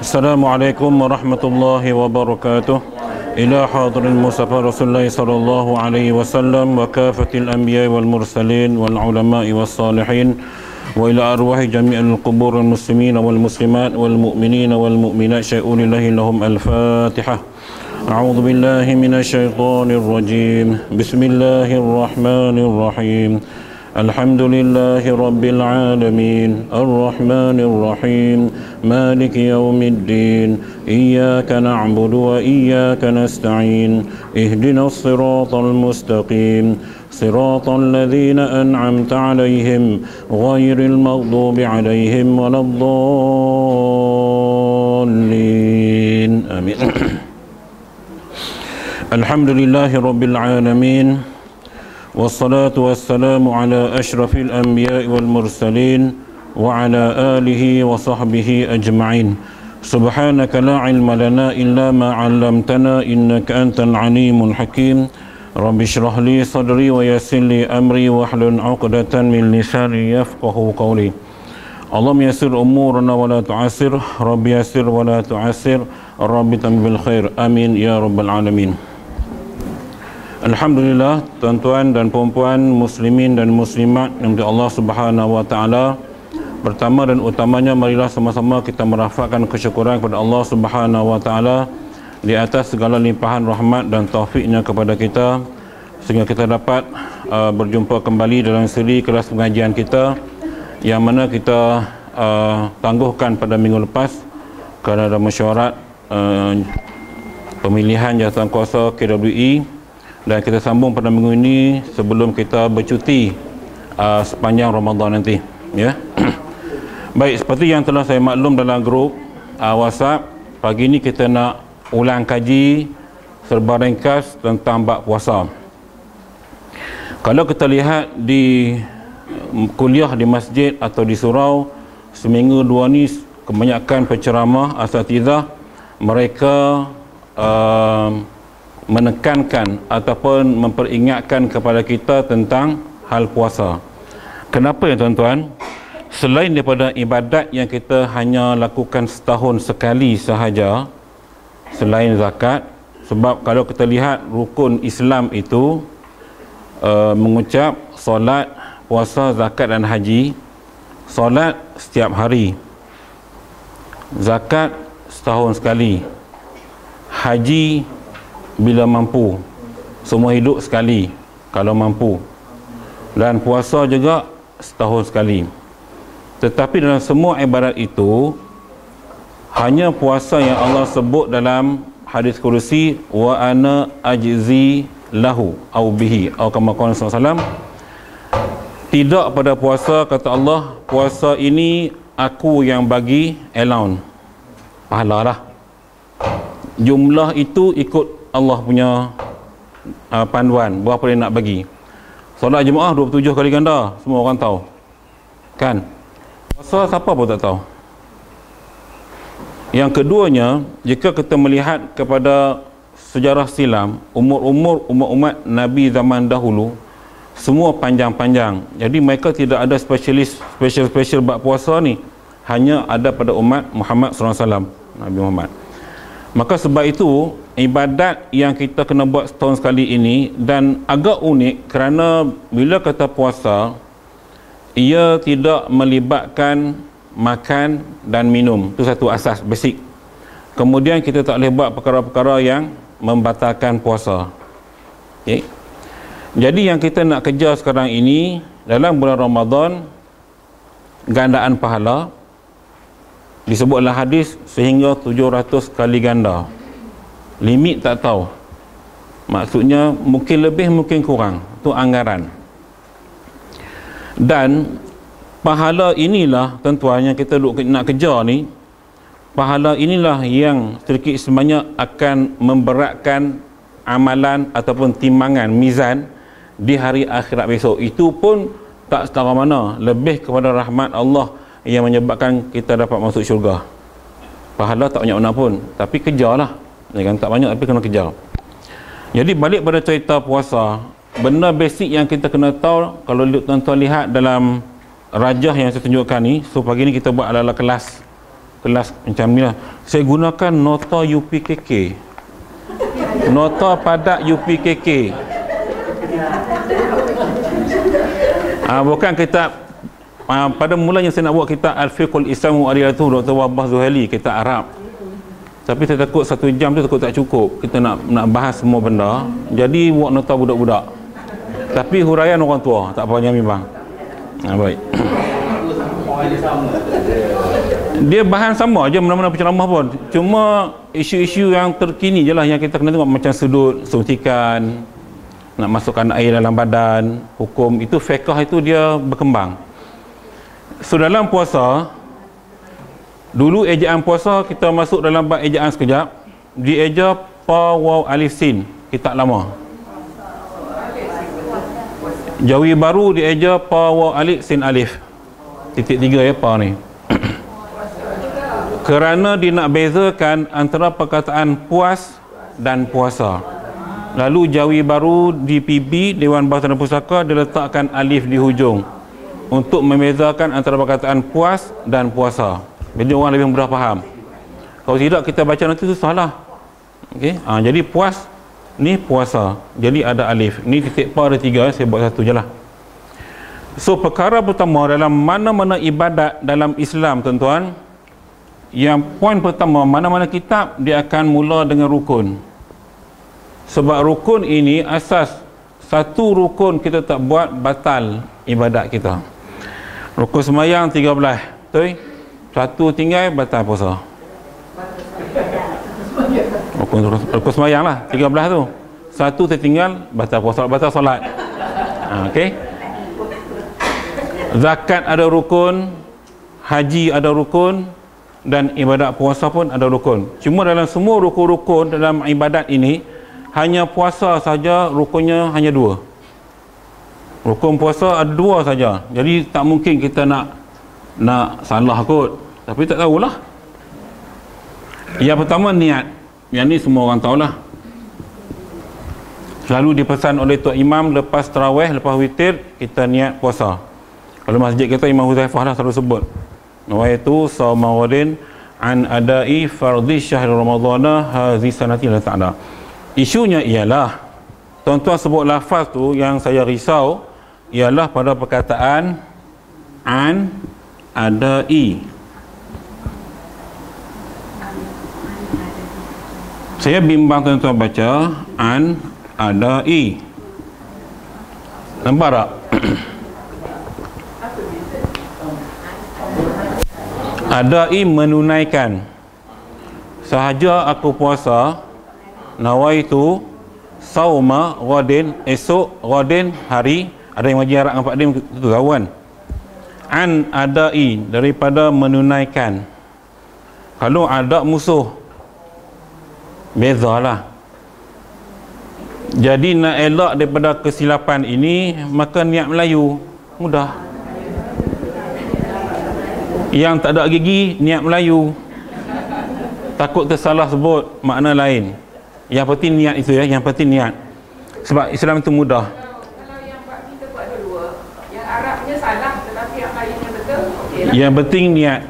Assalamualaikum warahmatullahi wabarakatuh. Ila hadirin Mustafa Rasulullah sallallahu alaihi wasallam wa kafatil anbiya wal mursalin wal ulama'i was salihin wa ila arwahi jami'il qubur muslimin wal muslimat wal mu'minin wal mu'minat syai'unillahi lahum al-fatihah. A'udzu billahi minasy syaithanir rajim. Bismillahirrahmanirrahim. Alhamdulillahi rabbil alamin arrahmanir rahim maliki yaumiddin iyyaka na'budu wa iyyaka nasta'in ihdinas siratal mustaqim siratal ladzina an'amta 'alaihim ghairil maghdubi 'alaihim waladdallin amin. Alhamdulillahi rabbil alamin wassalatu wassalamu ala ashrafil anbiya'i wal mursalin wa ala alihi wa sahbihi ajma'in. Subhanaka la ilma lana illa ma 'allamtana innaka antal alimul hakim. Rabbi shrah li sadri wa yassir li amri wa hlul 'uqdatan min lisani yafqahu qawli. Allahumma yassir umurana wa la tu'assir. Rabbi yassir wa la tu'assir. Rabbi tambil khair. Amin ya rabbal alamin. Alhamdulillah, tuan-tuan dan puan-puan, muslimin dan muslimat yang dirahmati Allah Subhanahu wa taala. Pertama dan utamanya, marilah sama-sama kita merafakkan kesyukuran kepada Allah Subhanahu wa taala di atas segala limpahan rahmat dan taufiknya kepada kita, sehingga kita dapat berjumpa kembali dalam siri kelas pengajian kita yang mana kita tangguhkan pada minggu lepas kerana ada mesyuarat pemilihan jawatankuasa KWE. Dan kita sambung pada minggu ini sebelum kita bercuti sepanjang Ramadan nanti, ya. Baik, seperti yang telah saya maklum dalam grup WhatsApp, pagi ini kita nak ulang kaji serba ringkas tentang bab puasa. Kalau kita lihat di kuliah di masjid atau di surau, seminggu dua ni kebanyakan penceramah asatidzah mereka menekankan ataupun memperingatkan kepada kita tentang hal puasa. Kenapa ya tuan-tuan? Selain daripada ibadat yang kita hanya lakukan setahun sekali sahaja, selain zakat, sebab kalau kita lihat rukun Islam itu mengucap solat, puasa, zakat dan haji. Solat setiap hari, zakat setahun sekali, haji bila mampu, semua hidup sekali kalau mampu, dan puasa juga setahun sekali. Tetapi dalam semua ibadat itu, hanya puasa yang Allah sebut dalam hadis kursi, wa ana ajzi lahu au bihi au kama qala sallallahu. Tidak pada puasa, kata Allah, puasa ini aku yang bagi allowance, pahala lah. Jumlah itu ikut Allah punya panduan, berapa dia nak bagi. Solat jemaah 27 kali ganda, semua orang tahu kan. Puasa siapa pun tak tahu. Yang keduanya, jika kita melihat kepada sejarah silam, umur-umur umat-umat Nabi zaman dahulu semua panjang-panjang. Jadi mereka tidak ada spesial bab puasa ni, hanya ada pada umat Muhammad SAW, Nabi Muhammad. Maka sebab itu ibadat yang kita kena buat setahun sekali ini, dan agak unik kerana bila kata puasa, ia tidak melibatkan makan dan minum. Itu satu asas basic. Kemudian kita tak boleh buat perkara-perkara yang membatalkan puasa. Okay. Jadi yang kita nak kejar sekarang ini, dalam bulan Ramadan, gandaan pahala disebutlah hadis sehingga 700 kali ganda. Limit tak tahu, maksudnya mungkin lebih mungkin kurang, itu anggaran. Dan pahala inilah tuan-tuan yang kita nak kejar ni, pahala inilah yang sedikit sebanyak akan memberatkan amalan ataupun timbangan mizan di hari akhirat besok. Itu pun tak setara mana, lebih kepada rahmat Allah yang menyebabkan kita dapat masuk syurga. Pahala tak banyak mana pun, tapi kejarlah. Kan, tak banyak tapi kena kejar. Jadi balik pada cerita puasa, benda basic yang kita kena tahu, kalau tuan-tuan lihat dalam rajah yang saya tunjukkan ni, so pagi ni kita buat ala-ala kelas kelas macam ni lah. Saya gunakan nota UPKK, nota padat UPKK. Bukan kitab pada mulanya saya nak buat kitab Al-Fiqhul Islam wa Adilatuh Dr. Wahbah Zuhaili, kitab Arab. Tapi saya takut 1 jam tu takut tak cukup. Kita nak bahas semua benda. Jadi buat nota budak-budak. Tapi huraian orang tua, tak apa yang bimbang. Baik. Dia bahan sama aja mana-mana penceramah pun. Cuma isu-isu yang terkini je lah yang kita kena tengok, macam sudut suntikan, nak masukkan air dalam badan, hukum itu fiqh itu dia berkembang. So dalam puasa, dulu ejaan puasa kita masuk dalam bab ejaan sekejap. Dieja pa waw alif sin, kitab lama. Jawi baru dieja pa waw alif sin alif. Titik 3 ya pa ni. Kerana dia nak bezakan antara perkataan puas dan puasa. Lalu jawi baru di PB, Dewan Bahasa dan Pusaka, dia letakkan alif di hujung untuk membezakan antara perkataan puas dan puasa. Jadi orang lebih mudah faham. Kalau tidak kita baca nanti susahlah. Okey. Jadi puas ni puasa. Jadi ada alif. Ni titik pa ada 3, saya buat satu je lah. So perkara pertama dalam mana-mana ibadat dalam Islam, tuan-tuan, yang poin pertama, mana-mana kitab dia akan mula dengan rukun. Sebab rukun ini asas. Satu rukun kita tak buat, batal ibadat kita. Rukun semayang 13, betul? Satu tinggal, batal puasa. Rukun semayang lah 13 tu. Satu tertinggal, batal puasa, batal solat. Okey. Zakat ada rukun, haji ada rukun, dan ibadat puasa pun ada rukun. Cuma dalam semua rukun-rukun dalam ibadat ini, hanya puasa saja rukunnya hanya 2. Rukun puasa ada 2 saja. Jadi tak mungkin kita nak salah kot. Tapi tak tahulah. Yang pertama niat. Yang ni semua orang tahulah. Selalu dipesan oleh Tok Imam lepas tarawih, lepas witir, kita niat puasa. Kalau masjid kita Imam Huzaifah lah selalu sebut. Nawaitu sawma wadin an adai fardhi syahr ramadhana hazi sanati la ta'ala. Isunya ialah, tuan-tuan sebut lafaz tu yang saya risau ialah pada perkataan an adai. Saya bimbang tuan-tuan baca an adai. Nampak tak? Adai menunaikan. Sahaja aku puasa, nawaitu sauma ghadin, esok ghadin hari. Ada yang ngaji Arab dengan Pak Dim tu kawan. An adai, daripada menunaikan. Kalau ada musuh, bezalah. Jadi nak elak daripada kesilapan ini, maka niat Melayu mudah. Yang tak ada gigi, niat Melayu. Takut tersalah sebut makna lain. Yang penting niat itu ya, yang penting niat. Sebab Islam itu mudah. Kalau yang Pak kita buat dua, yang Arabnya salah tetapi yang lainnya betul, okey lah. Yang penting niat.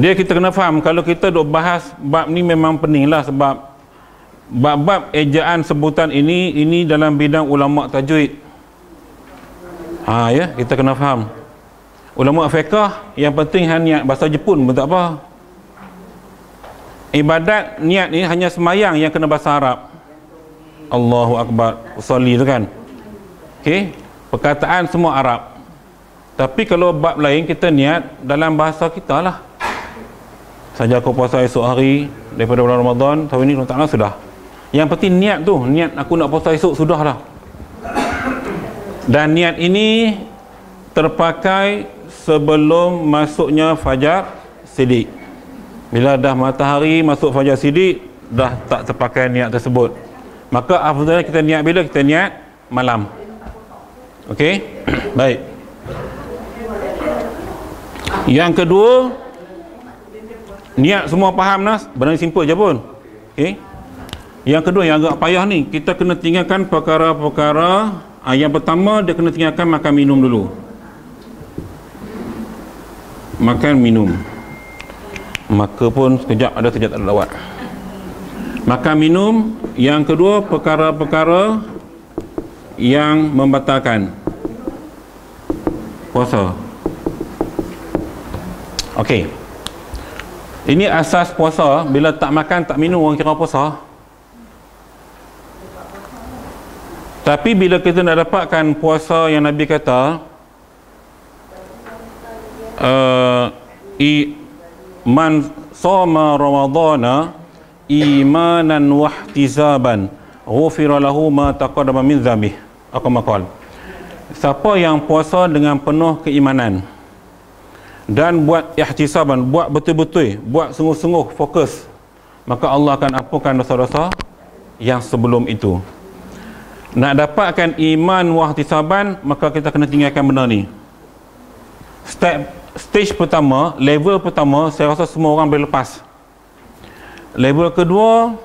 Dia kita kena faham, kalau kita duk bahas bab ni memang pening lah, sebab bab-bab ejaan sebutan ini dalam bidang ulama tajwid. Ya, kita kena faham. Ulama fiqh yang penting niat. Bahasa Jepun pun tak apa. Ibadat niat ni hanya semayang yang kena bahasa Arab. Allahu Akbar, usolli tu kan. Okey, perkataan semua Arab. Tapi kalau bab lain kita niat dalam bahasa kita lah. Saja aku puasa esok hari daripada bulan Ramadan, tahun ini Allah Ta'ala sudah. Yang penting niat tu, niat aku nak puasa esok sudahlah. Dan niat ini terpakai sebelum masuknya fajar sidik. Bila dah matahari masuk fajar sidik, dah tak terpakai niat tersebut. Maka afdal kita niat bila? Kita niat malam. Okey? Baik. Yang kedua, niat semua faham Nas, benda simple je pun. Okey? Yang kedua yang agak payah ni, kita kena tinggalkan perkara-perkara. Yang pertama dia kena tinggalkan makan minum dulu. makan minum. Maka pun sekejap ada, sekejap tak ada lawat. Makan minum. Yang kedua, perkara-perkara yang membatalkan puasa. Okey, ini asas puasa. Bila tak makan tak minum orang kira puasa. Tapi bila kita nak dapatkan puasa yang Nabi kata man shoma ramadhana imanan wa ihtisaban ghufira lahu ma taqaddama min dzambih, aku maqal. Siapa yang puasa dengan penuh keimanan dan buat ihtisaban, buat betul-betul, buat sungguh-sungguh, fokus, maka Allah akan ampunkan dosa-dosa yang sebelum itu. Nak dapatkan iman wa ihtisaban, maka kita kena tinggalkan benda ni. Stage pertama, level pertama, saya rasa semua orang boleh lepas. Level kedua,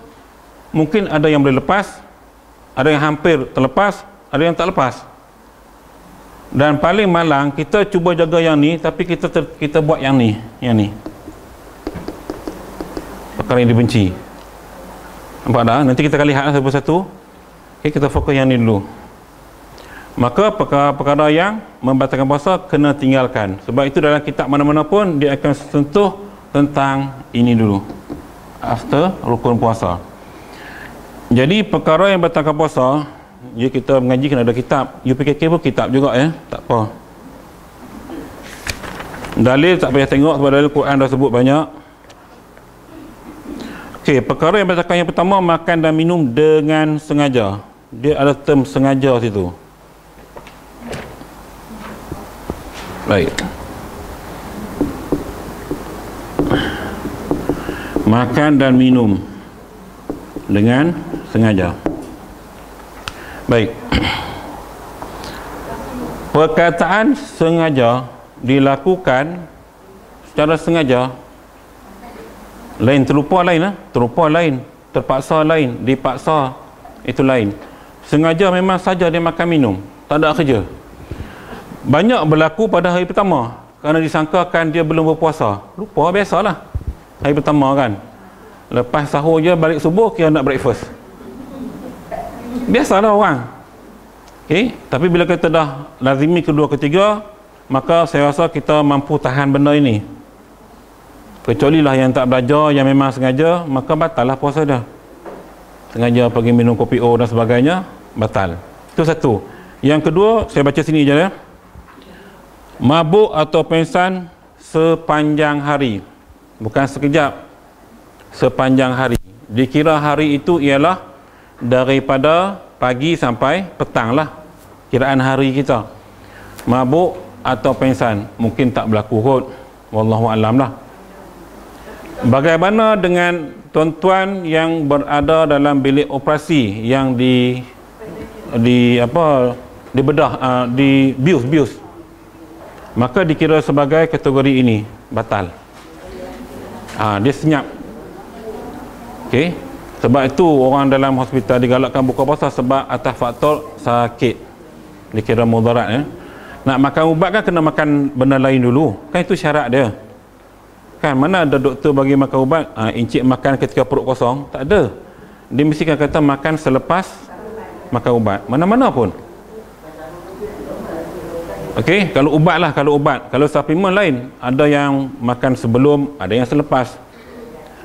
mungkin ada yang boleh lepas, ada yang hampir terlepas, ada yang tak lepas. Dan paling malang, kita cuba jaga yang ni, tapi kita buat yang ni. Perkara yang dibenci. Nampak dah? Nanti kita akan lihat satu persatu. Okay, kita fokus yang ni dulu. Maka perkara-perkara yang membatalkan puasa kena tinggalkan. Sebab itu dalam kitab mana-mana pun dia akan sentuh tentang ini dulu. After rukun puasa. Jadi perkara yang membatalkan puasa, ya kita mengaji kena ada kitab. UPKK pun kitab juga ya, tak apa. Dalil tak payah tengok sebab dalil Quran dah sebut banyak. Okey, perkara yang membatalkan yang pertama, makan dan minum dengan sengaja. Dia ada term sengaja situ. Baik. Makan dan minum dengan sengaja. Baik. Perkataan sengaja dilakukan secara sengaja. Lain terlupa lain lah. Terlupa lain. Terpaksa lain. Dipaksa itu lain. Sengaja memang saja dia makan minum. Tak ada kerja. Banyak berlaku pada hari pertama kerana disangkakan dia belum berpuasa. Lupa, biasalah hari pertama kan, lepas sahur je balik subuh kira nak breakfast. Biasalah orang. Okay? Tapi bila kita dah lazimi kedua ketiga, maka saya rasa kita mampu tahan benda ini. Kecuali lah yang tak belajar, yang memang sengaja, maka batal lah puasa dia. Sengaja pergi minum kopi O dan sebagainya, batal. Itu satu. Yang kedua, saya baca sini je ya. Mabuk atau pengsan sepanjang hari. Bukan sekejap. Sepanjang hari. Dikira hari itu ialah daripada pagi sampai petang lah. Kiraan hari kita. Mabuk atau pengsan. Mungkin tak berlaku kot. Wallahualam lah. Bagaimana dengan tuan-tuan yang berada dalam bilik operasi yang dibedah, di bius. Maka dikira sebagai kategori ini batal. Dia senyap. Okey. Sebab itu orang dalam hospital digalakkan buka puasa sebab atas faktor sakit. Dikira mudarat ya. Nak makan ubat kan kena makan benda lain dulu. Kan itu syarat dia. Kan mana ada doktor bagi makan ubat, encik makan ketika perut kosong? Tak ada. Dia mesti kata makan selepas makan ubat. Mana-mana pun. Okey, kalau ubat lah, kalau suplemen lain, ada yang makan sebelum, ada yang selepas.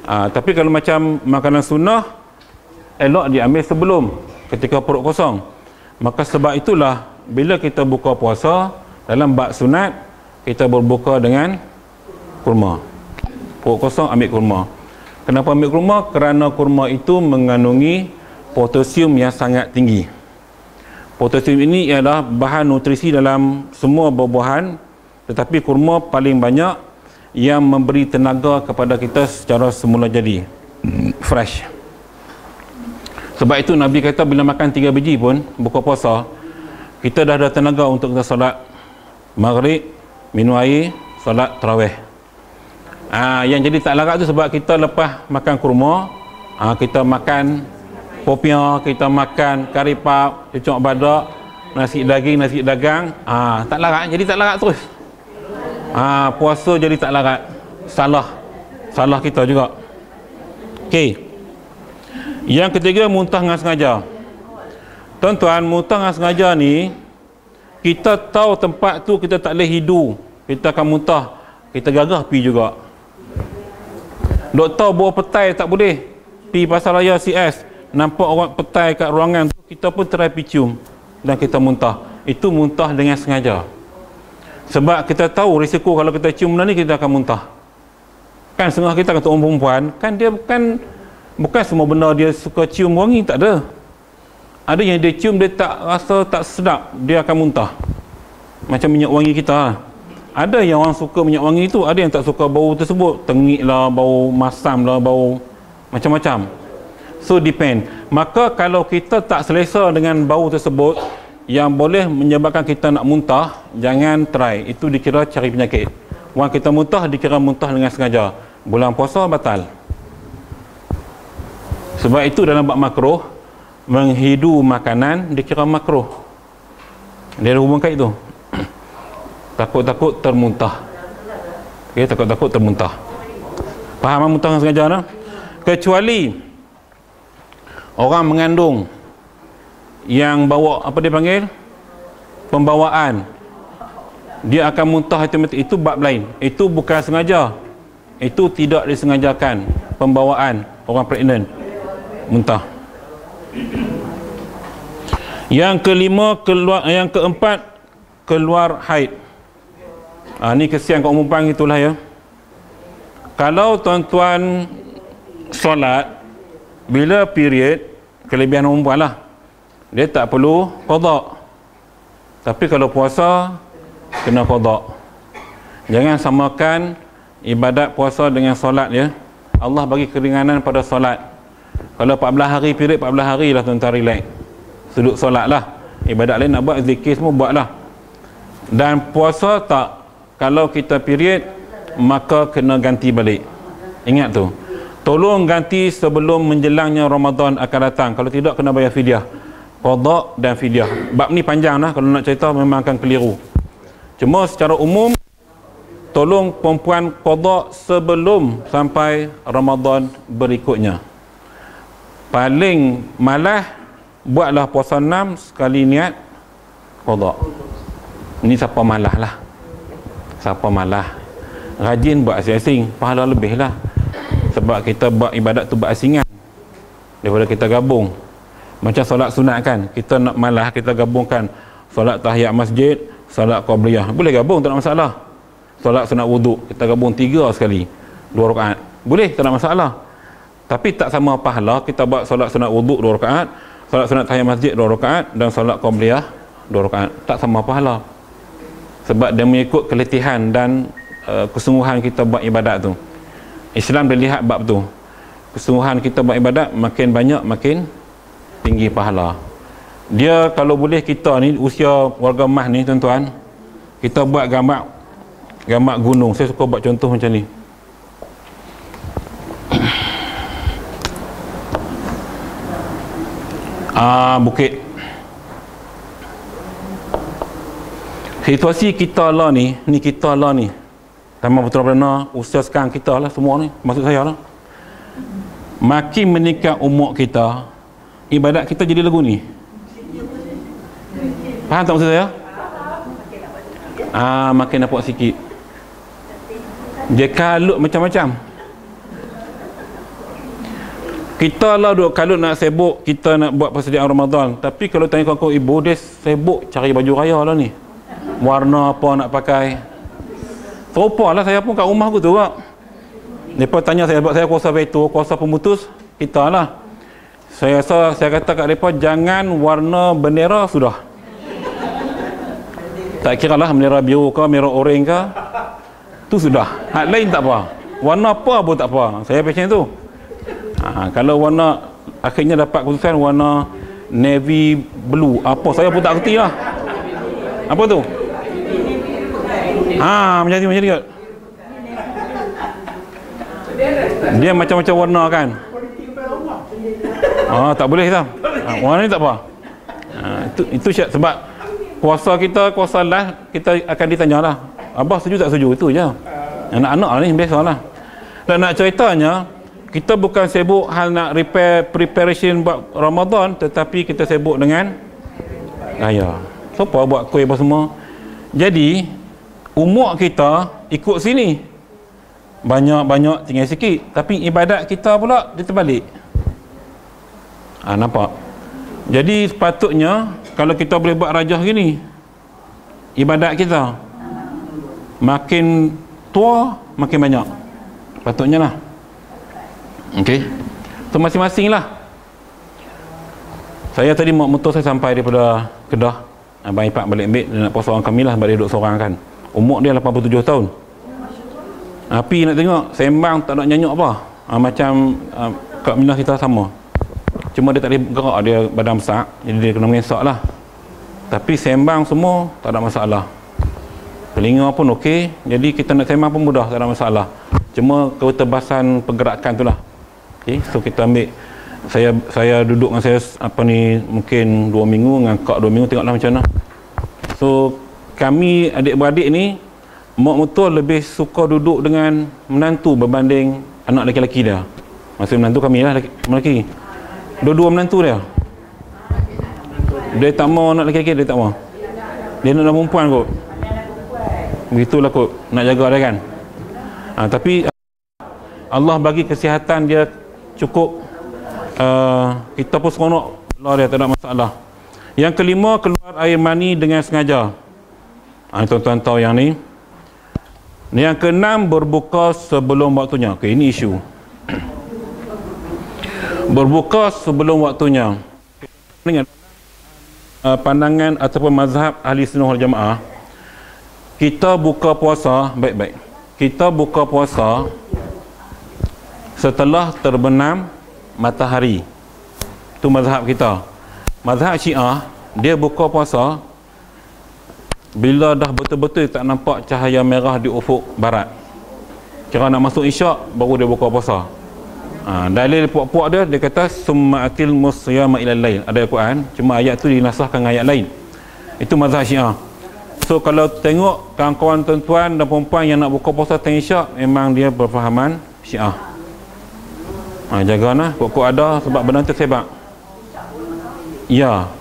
Tapi kalau macam makanan sunnah, elok diambil sebelum, ketika perut kosong. Maka sebab itulah, bila kita buka puasa, dalam bab sunat, kita berbuka dengan kurma. Perut kosong ambil kurma. Kenapa ambil kurma? Kerana kurma itu mengandungi potasium yang sangat tinggi. Potasium ini ialah bahan nutrisi dalam semua buah-buahan, tetapi kurma paling banyak yang memberi tenaga kepada kita secara semula jadi. Fresh. Sebab itu Nabi kata bila makan 3 biji pun buka puasa, kita dah ada tenaga untuk kita solat maghrib, minum air, solat tarawih. Yang jadi tak larat tu sebab kita lepas makan kurma, kita makan popiah, kita makan kari pap, cucuk badak, nasi daging, nasi dagang, tak larat, jadi tak larat terus. Puasa jadi tak larat. Salah kita juga. Okey. Yang ketiga, muntah dengan sengaja. Tuan-tuan, muntah dengan sengaja ni, kita tahu tempat tu kita tak boleh hidu, kita akan muntah, kita gagah pi juga. Dok tahu bawa petai tak boleh pi pasar raya CS, nampak orang petai kat ruangan tu, kita pun try pi cium dan kita muntah. Itu muntah dengan sengaja. Sebab kita tahu risiko kalau kita cium benda ni, kita akan muntah. Kan setengah kita kata orang perempuan, kan dia bukan semua benda dia suka cium wangi, tak ada. Ada yang dia cium, dia tak rasa tak sedap, dia akan muntah. Macam minyak wangi kita lah. Ada yang orang suka minyak wangi tu, ada yang tak suka bau tersebut. Tengik lah, bau masam lah, bau macam-macam. So depend. Maka kalau kita tak selesa dengan bau tersebut yang boleh menyebabkan kita nak muntah, jangan try. Itu dikira cari penyakit. Orang kita muntah dikira muntah dengan sengaja. Bulan puasa batal. Sebab itu dalam bab makruh, menghidu makanan dikira makruh. Dia ada hubung kait tu. Takut-takut termuntah. Okay, takut-takut termuntah. Faham muntah dengan sengaja tak? Kecuali orang mengandung yang bawa, apa dia panggil, pembawaan, dia akan muntah automatik. Itu bab lain. Itu bukan sengaja. Itu tidak disengajakan. Pembawaan orang pregnant muntah. Yang kelima, yang keempat, keluar haid. Ni kesian kat umum pang itulah ya. Kalau tuan-tuan solat bila period, kelebihan perempuan lah, dia tak perlu qada. Tapi kalau puasa kena qada. Jangan samakan ibadat puasa dengan solat ya. Allah bagi keringanan pada solat. Kalau 14 hari period, 14 hari lah tuan-tuan relax, sudut solat lah. Ibadat lain nak buat, zikir semua buat lah. Dan puasa tak. Kalau kita period, maka kena ganti balik. Ingat tu, tolong ganti sebelum menjelangnya Ramadan akan datang. Kalau tidak, kena bayar fidyah, qada dan fidyah. Bab ni panjang lah, kalau nak cerita memang akan keliru. Cuma secara umum, tolong perempuan qada sebelum sampai Ramadan berikutnya. Paling malas, buatlah puasa 6 sekali niat qada. Ini siapa malas lah. Siapa malas, rajin buat asing-asing, pahala lebih lah. Sebab kita buat ibadat tu berasingan daripada kita gabung. Macam solat sunat kan, kita nak malas, kita gabungkan solat tahiyat masjid, solat qabliyah, boleh gabung, tak ada masalah. Solat sunat wuduk, kita gabung 3 sekali, 2 rakaat, boleh, tak ada masalah. Tapi tak sama pahala kita buat solat sunat wuduk 2 rakaat, solat sunat tahiyat masjid 2 rakaat, dan solat qabliyah 2 rakaat. Tak sama pahala. Sebab dia mengikut keletihan dan kesungguhan kita buat ibadat tu. Islam dia lihat bab tu. Kesungguhan kita buat ibadat makin banyak, makin tinggi pahala. Dia kalau boleh, kita ni usia warga emas ni tuan-tuan, kita buat gambar gunung. Saya suka buat contoh macam ni. Bukit. Situasi kita lah ni kita lah ni. Taman Putra Perdana, usia sekarang kita lah semua ni, maksud saya lah. Makin meningkat umur kita, ibadat kita jadi lagu ni. Faham tak maksud saya? Makin dapat sikit. Dia kalut macam-macam. Kita lah duk kalut nak sibuk, kita nak buat persediaan Ramadan. Tapi kalau tanya kawan-kawan ibu, dia sibuk cari baju raya lah ni. Warna apa nak pakai. Serupa lah saya pun kat rumah aku tu kak. Mereka tanya saya, sebab saya kuasa veto, kuasa pemutus, kita lah. Saya rasa, saya kata kat mereka, jangan warna bendera sudah. Tak kira lah bendera biru ke, merah oranye ke, tu sudah. Hak lain tak apa. Warna apa pun tak apa. Saya macam tu. Kalau warna, akhirnya dapat keputusan warna navy blue. Apa, saya pun tak kerti lah. Apa tu? Macam ni kot. Dia macam-macam warna kan. Tak boleh tak. Warna ni tak apa. Itu sebab kuasa kita, kuasa lah, kita akan ditanya lah. Abah setuju tak setuju, itu je. Anak-anak ni biasalah. Dan nak ceritanya, kita bukan sibuk hal nak preparation buat Ramadan, tetapi kita sibuk dengan raya. Siapa buat kuih apa semua. Jadi umur kita ikut sini, banyak-banyak tinggal sikit, tapi ibadat kita pula dia terbalik. Nampak? Jadi sepatutnya kalau kita boleh buat rajah gini, ibadat kita makin tua makin banyak, patutnya lah. Okey, so masing-masing lah. Saya tadi motor saya sampai daripada Kedah, Abang Ipak balik ambil, dia nak puas orang kami lah sebab dia duduk seorang kan. Umur dia 87 tahun. Api nak tengok, sembang tak nak nyanyuk apa. Macam Kak Minah kita sama. Cuma dia tak boleh gerak, dia badan besar, jadi dia kena mengesak lah. Tapi sembang semua tak ada masalah. Telinga pun okey, jadi kita nak sembang pun mudah, tak ada masalah. Cuma ketebasan pergerakan tu lah. Okay, so kita ambil, saya duduk dengan saya mungkin 2 minggu, dengan Kak 2 minggu, tengoklah macam mana. So kami adik-beradik ni mak betul lebih suka duduk dengan menantu berbanding anak lelaki-lelaki dia. Maksud menantu kami lah, lelaki. Dua-dua menantu dia. Dia tak mau anak lelaki, dia tak mau. Dia nak perempuan kot. Begitulah kot, nak jaga dia kan. Tapi Allah bagi kesihatan dia cukup. Kita pun seronok Allah dia, tak ada masalah. Yang kelima, keluar air mani dengan sengaja. Tuan-tuan tahu yang ni. Yang keenam, berbuka sebelum waktunya. Okay, ini isu. Berbuka sebelum waktunya. Dengan pandangan ataupun mazhab ahli sunnah wal jamaah, kita buka puasa baik-baik. Kita buka puasa setelah terbenam matahari. Itu mazhab kita. Mazhab Syiah, dia buka puasa bila dah betul-betul tak nampak cahaya merah di ufuk barat. Kira nak masuk isyak, baru dia buka puasa. Dalil puak-puak dia kata summa atil musyama ilal lail. Ada Al-Quran, cuma ayat tu dinasahkan dengan ayat lain. Itu mazhab Syiah. So kalau tengok kawan-kawan tuan-tuan dan perempuan yang nak buka puasa tengah isyak, memang dia berfahaman Syiah. Jagalah, kok ada sebab benda tu sebab. Ya.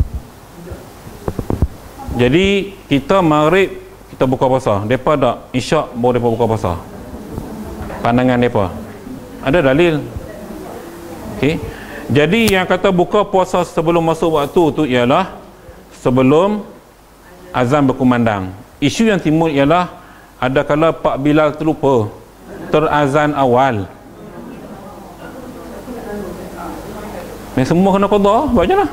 Jadi kita maghrib kita buka puasa, depa tak isyak baru depa buka puasa. Pandangan depa. Ada dalil. Okey. Jadi yang kata buka puasa sebelum masuk waktu tu ialah sebelum azan berkumandang. Isu yang timbul ialah ada kala Pak Bilal terlupa terazan awal. Ni semua kena qada, buat je lah.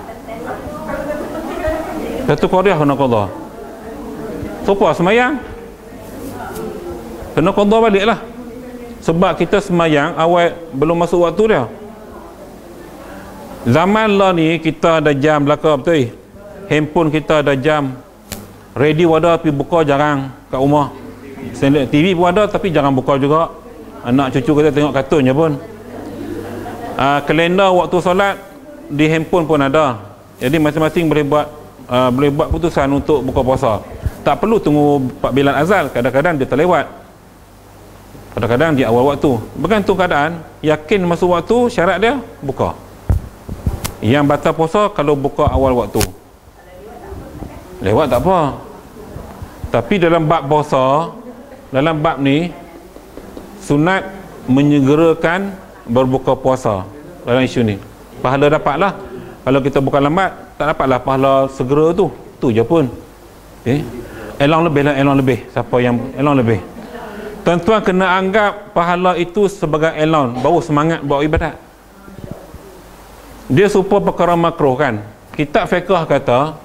Satu Qadiyah kena qada. Siapa semayang? Kena qada balik lah. Sebab kita semayang awal belum masuk waktu dia. Zaman lah ni kita ada jam belakang betul. Handphone kita ada jam. Radio ada tapi buka jarang kat rumah. TV pun ada tapi jarang buka juga. Anak cucu kita tengok kartun je pun. Kalender waktu solat di handphone pun ada. Jadi masing-masing boleh buat keputusan untuk buka puasa. Tak perlu tunggu Pak Bilal azal. Kadang-kadang dia terlewat. Kadang-kadang di awal waktu. Bergantung keadaan. Yakin masuk waktu, syarat dia buka. Yang batal puasa kalau buka awal waktu. Lewat tak apa. Tapi dalam bab puasa, dalam bab ni sunat menyegerakan berbuka puasa dalam isu ni. Pahala dapatlah. Kalau kita buka lambat, tak dapatlah pahala segera tu. Tu je pun. Okay. Elong lebih lah, elong lebih. Siapa yang elong lebih? Tuan-tuan kena anggap pahala itu sebagai elon, baru semangat buat ibadat. Dia serupa perkara makruh kan. Kitab fiqh kata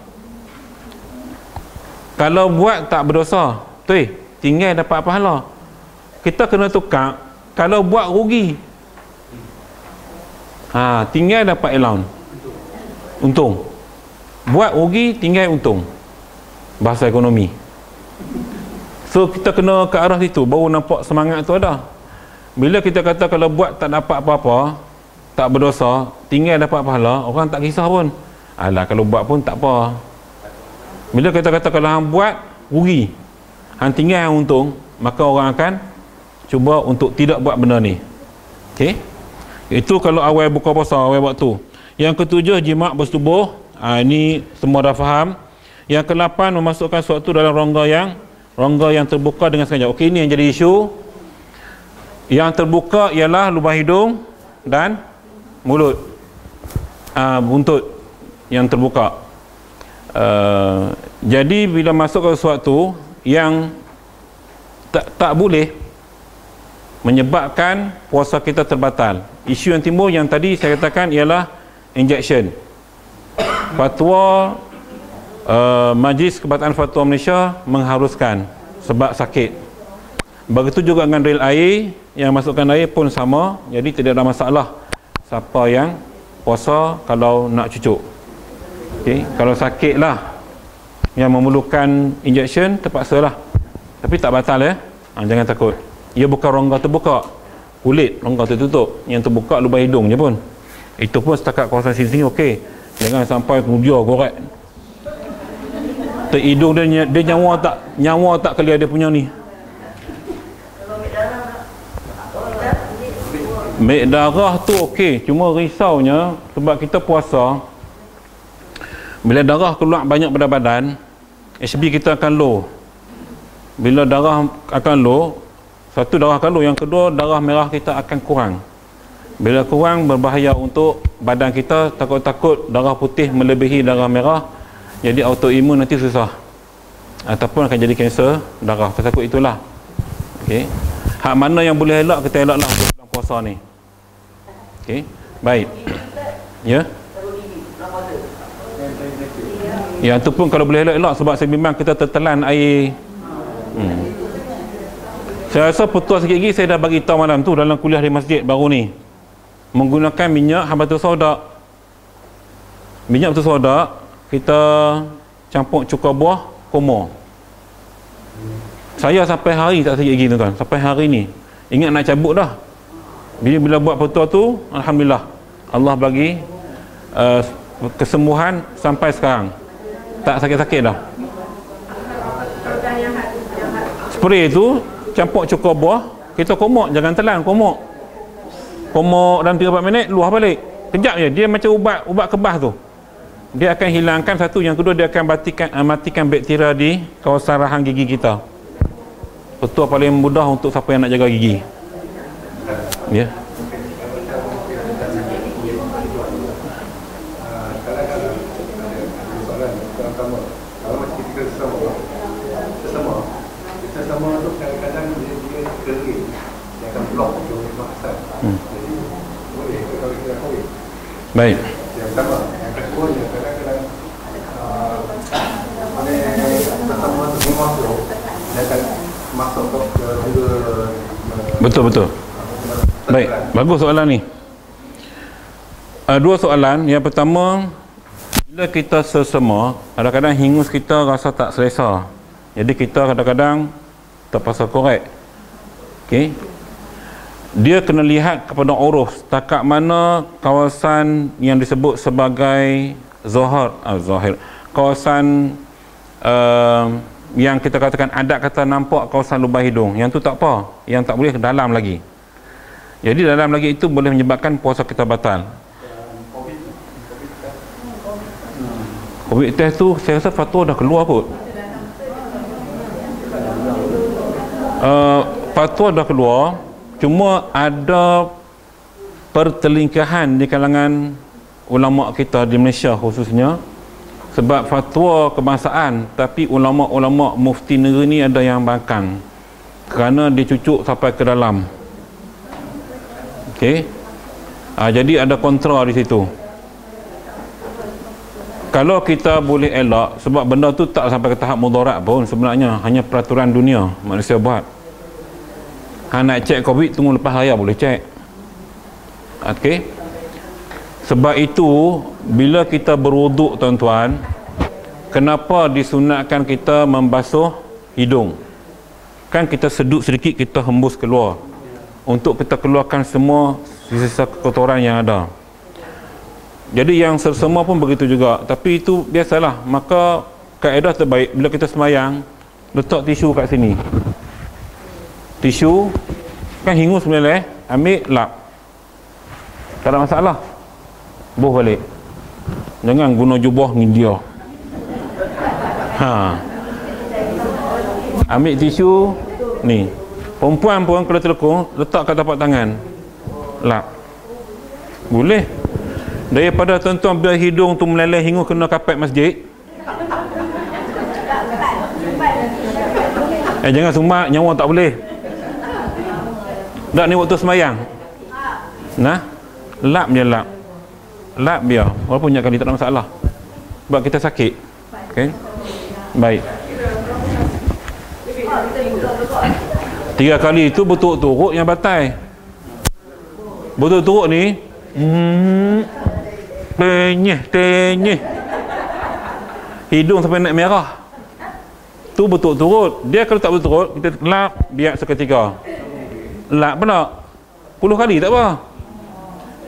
kalau buat tak berdosa, tinggal dapat pahala. Kita kena tukar, kalau buat rugi, tinggal dapat elon, untung. Buat rugi, tinggal untung. Bahasa ekonomi. So kita kena ke arah situ, baru nampak semangat tu ada. Bila kita kata kalau buat tak dapat apa-apa, tak berdosa, tinggal dapat pahala, orang tak kisah pun. Alah, kalau buat pun tak apa. Bila kita kata kalau hang buat rugi, hang tinggal yang untung, maka orang akan cuba untuk tidak buat benda ni. Okey, itu kalau awal buka puasa, awal waktu. Yang ketujuh, jima' bersetubuh. Ini semua dah faham. Yang ke-8, memasukkan sesuatu dalam rongga yang terbuka dengan sengaja. Okey, ini yang jadi isu. Yang terbuka ialah lubang hidung dan mulut, buntut yang terbuka. Jadi bila masuk ke sesuatu yang tak boleh menyebabkan puasa kita terbatal. Isu yang timbul yang tadi saya katakan ialah injection. Fatwa Majlis Kebakaran Fatwa Malaysia mengharuskan sebab sakit. Begitu juga dengan rel air, yang masukkan air pun sama. Jadi tidak ada masalah siapa yang puasa kalau nak cucuk. Okey, kalau sakit lah yang memerlukan injection, terpaksalah. Tapi tak batal ya. Jangan takut. Ia bukan rongga terbuka, kulit rongga tertutup. Yang terbuka lubang hidung je pun. Itu pun setakat kawasan sini okey. Jangan sampai kemudian korek. Hidung dia nyawa tak kali dia punya ni. Mek darah tu okey, cuma risaunya sebab kita puasa, bila darah keluar banyak pada badan, HB kita akan low. Bila darah akan low, satu darah akan low, yang kedua darah merah kita akan kurang. Bila kurang, berbahaya untuk badan kita. Takut-takut darah putih melebihi darah merah, jadi autoimun nanti susah, ataupun akan jadi kanser darah. Takut itulah. Okey, hak mana yang boleh elak, kita elaklah dalam puasa ni. Okey, baik. Ya. Ya, itu pun kalau boleh elak sebab memang kita tertelan air. Saya rasa petua sikit lagi saya dah bagi tahu malam tu dalam kuliah di masjid baru ni. Menggunakan minyak habatus sauda. Minyak habatus sauda kita campur cuka buah kurma. Saya sampai hari tak sakit gigi tuan-tuan. Sampai hari ni. Ingat nak cabut dah. Bila buat petua tu, alhamdulillah Allah bagi kesembuhan sampai sekarang. Tak sakit-sakit dah. Spray tu campur cuka buah, kita komok, jangan telan, komok dalam 3-4 minit, luah balik. Kejap je, dia macam ubat kebas tu. Dia akan hilangkan satu, yang kedua dia akan matikan bakteria di kawasan rahang gigi kita. Petua paling mudah untuk siapa yang nak jaga gigi. Ya. Sesama tu kadang-kadang dia kering, dia akan blok untuk asal. Jadi boleh kalau kita kahwin. Baik. Yang pertama, yang kedua dia kadang-kadang sesama tu masuk, dia akan masuk ke juga. Betul. Baik, bagus soalan ni. Dua soalan. Yang pertama, bila kita sesama, kadang-kadang hingus kita rasa tak selesa. Jadi kita kadang-kadang terpaksa korek. Okey. Dia kena lihat kepada uruf setakat mana kawasan yang disebut sebagai zahir, kawasan yang kita katakan adat kata nampak kawasan lubang hidung. Yang tu tak apa, yang tak boleh ke dalam lagi. Jadi dalam lagi itu boleh menyebabkan puasa kita batal. Covid test tu saya rasa fatwa dah keluar kot. Fatwa dah keluar, cuma ada pertelingkahan di kalangan ulama kita di Malaysia khususnya, sebab fatwa kebangsaan tapi ulama-ulama mufti negeri ni ada yang bangkang kerana dia cucuk sampai ke dalam. Okey, jadi ada kontra di situ. Kalau kita boleh elak, sebab benda tu tak sampai ke tahap mudarat pun sebenarnya, hanya peraturan dunia manusia buat. Nak cek COVID, tunggu lepas raya boleh cek. Okey. Sebab itu bila kita berwuduk tuan-tuan, kenapa disunatkan kita membasuh hidung? Kan kita sedut sedikit, kita hembus keluar untuk kita keluarkan semua sisa kotoran yang ada. Jadi yang sesama pun begitu juga. Tapi itu biasalah. Maka kaedah terbaik bila kita sembahyang, letak tisu kat sini. Tisu kan hingus meleleh, ambil lap. Tak ada masalah. Buh balik. Jangan guna jubah India. Ambil tisu ni. Perempuan pun kalau terlekung, letak kat tapak tangan. Lap. Boleh. Daripada tuan-tuan biar hidung tu meleleh hingga kena kapet masjid. Jangan sumbat, nyawa tak boleh. Tak ni waktu semayang. Nah, lap je lap. Lap biar. Walaupun banyak kali tak ada masalah. Sebab kita sakit. Okey. Baik. 3 kali itu berturut-turut yang batal. Berturut-turut ni tenyeh. Hidung sampai naik merah. Tu berturut-turut. Dia kalau tak berturut, kita lap biar seketika. Lap pula 10 kali tak apa.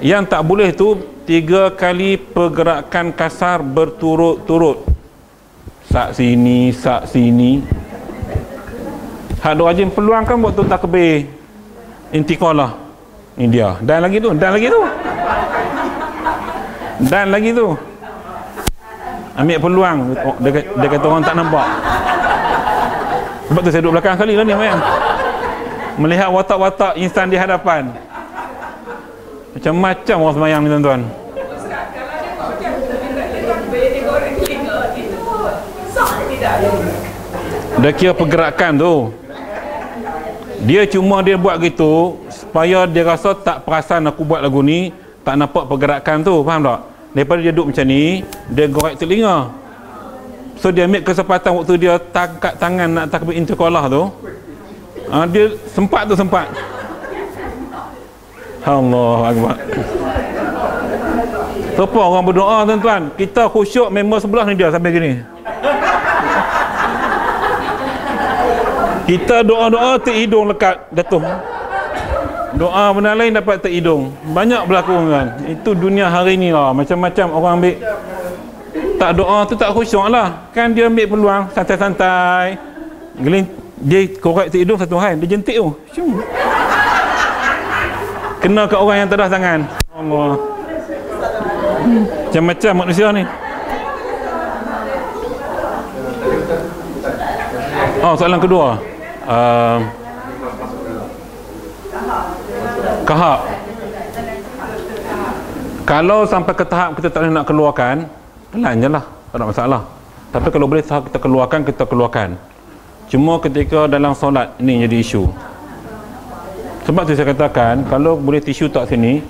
Yang tak boleh tu 3 kali pergerakan kasar berturut-turut. Sak sini, sak sini. Hak dua rajin peluang kan buat tu takbir intiqalah. Ni dia. Dan lagi tu, dan lagi tu. Dan lagi tu. Ambil peluang. Dia kata orang tak nampak. Sebab tu saya duduk belakang sekali lah ni mayang. Melihat watak-watak insan di hadapan. Macam-macam orang semayang ni tuan-tuan. Dia kira pergerakan tu. Dia cuma dia buat gitu supaya dia rasa tak perasan aku buat lagu ni, tak nampak pergerakan tu, faham tak? Daripada dia duduk macam ni, dia gorek telinga. So dia ambil kesempatan waktu dia tangkat tangan nak takbir intiqalah tu, dia sempat. Allahu Akbar. Siapa orang berdoa tuan-tuan? Kita khusyuk, member sebelah ni dia sampai gini. Kita doa-doa terhidung lekat jatuh. Doa benda lain dapat terhidung. Banyak berlaku kan. Itu dunia hari ni lah. Macam-macam orang ambil. Tak doa tu tak khusyuk lah. Kan dia ambil peluang santai-santai. Dia korek terhidung satu hal. Dia jentik tu. Kena ke orang yang tak ada tangan. Allah. Macam-macam manusia ni. Oh, soalan kedua. Kahak. Kalau sampai ke tahap kita tak boleh nak keluarkan, pelan je lah, tak ada masalah. Tapi kalau boleh tahap kita keluarkan. Cuma ketika dalam solat, ini jadi isu. Sebab tu saya katakan, kalau boleh tisu tak sini,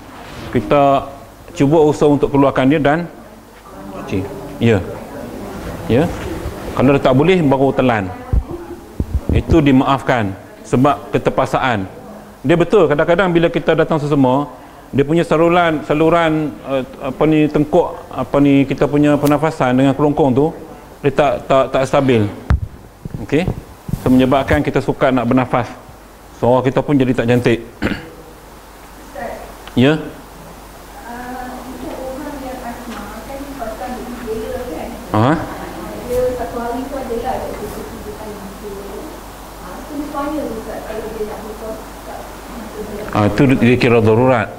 kita cuba usaha untuk keluarkan dia dan cuci. Ya. Kalau dia tak boleh, baru telan. Itu dimaafkan sebab keterpaksaan. Dia betul kadang-kadang bila kita datang sesama, dia punya saluran tengkuk kita punya pernafasan dengan kerongkong tu dia tak stabil. Okey. So menyebabkan kita suka nak bernafas. Suara kita pun jadi tak cantik. Ya. Itu dia kira darurat.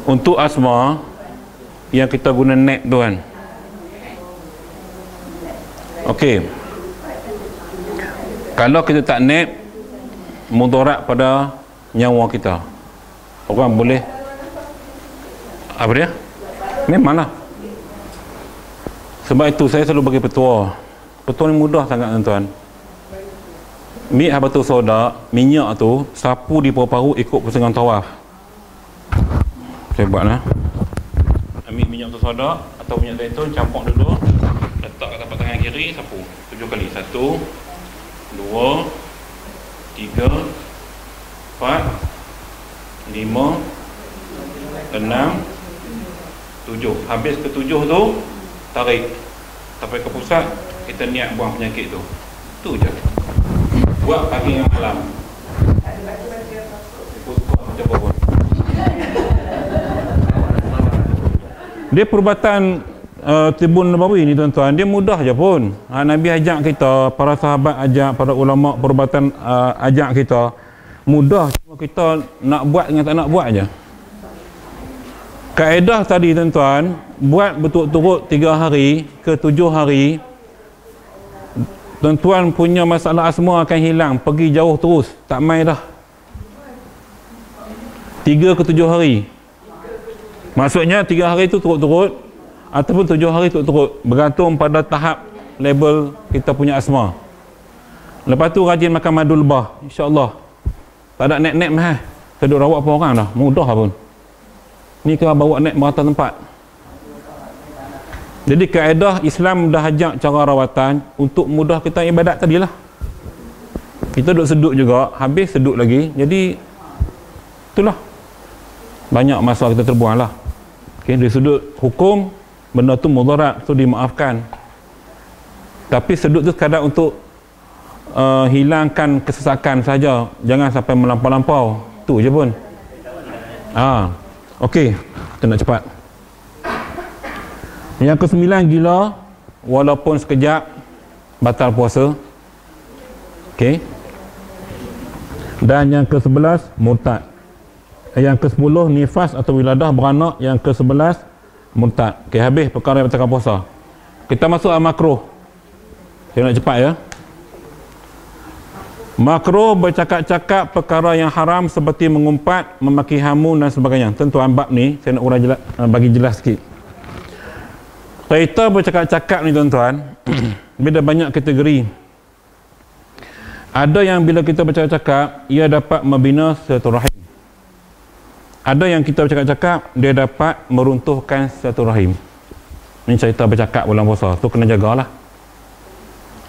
Untuk asma yang kita guna net tu kan. Okey. Kalau kita tak net, mudarat pada nyawa kita. Orang boleh apa dia? Memanglah. Sebab itu saya selalu bagi petua. Petua ni mudah sangat tuan-tuan. Mi habatul soda, minyak tu sapu di paru-paru ikut pusingan tawaf. Saya buat lah. Ambil minyak tu soda atau minyak zaitun, campur dulu, letak kat tapak tangan kiri, sapu 7 kali. 1 2 3 4 5 6 7. Habis ke 7 tu, tarik sampai ke pusat, kita niat buang penyakit tu. Tu je. Buat pagi dengan malam. Dia perubatan Tibun Nabawi ni tuan-tuan, dia mudah je pun. Nabi ajak kita, para sahabat ajak, para ulama perubatan ajak kita. Mudah, cuma kita nak buat dengan tak nak buat je. Kaedah tadi tuan-tuan, buat berturut-turut 3 hari ke 7 hari, tuan-tuan punya masalah asma akan hilang, pergi jauh terus, tak main dah. 3 ke 7 hari. Maksudnya 3 hari itu turut-turut ataupun 7 hari turut-turut, bergantung pada tahap level kita punya asma. Lepas tu rajin makan madu lebah, insya-Allah. Tak ada net-net mah. Seduk rawat pun orang dah, mudah pun. Ni kena bawa net merata tempat. Jadi kaedah Islam dah ajak cara rawatan untuk mudah kita ibadat tadilah. Kita duduk seduk juga, habis seduk lagi. Jadi itulah. Banyak masa kita terbuang lah. Okay, dari sudut hukum, benda tu mudarat, tu dimaafkan. Tapi sedut tu sekadar untuk hilangkan kesesakan saja, jangan sampai melampau-lampau. Tu je pun. Okey, kita nak cepat. Yang ke-9, gila walaupun sekejap, batal puasa. Okey. Dan yang ke-11, murtad. Yang ke-10, nifas atau wiladah beranak. Yang ke-11, murtad. Okey, habis perkara yang batalkan puasa. Kita masuk al-makruh. Saya nak cepat ya. Makruh bercakap-cakap perkara yang haram seperti mengumpat, memaki hamu dan sebagainya. Tentu bab ni saya nak urang jelas, bagi jelas sikit. Kita bercakap-cakap ni tuan-tuan, beda banyak kategori. Ada yang bila kita bercakap-cakap, ia dapat membina silaturahim. Ada yang kita bercakap-cakap, dia dapat meruntuhkan silaturahim. Ini cerita bercakap bulan puasa, tu kena jagalah.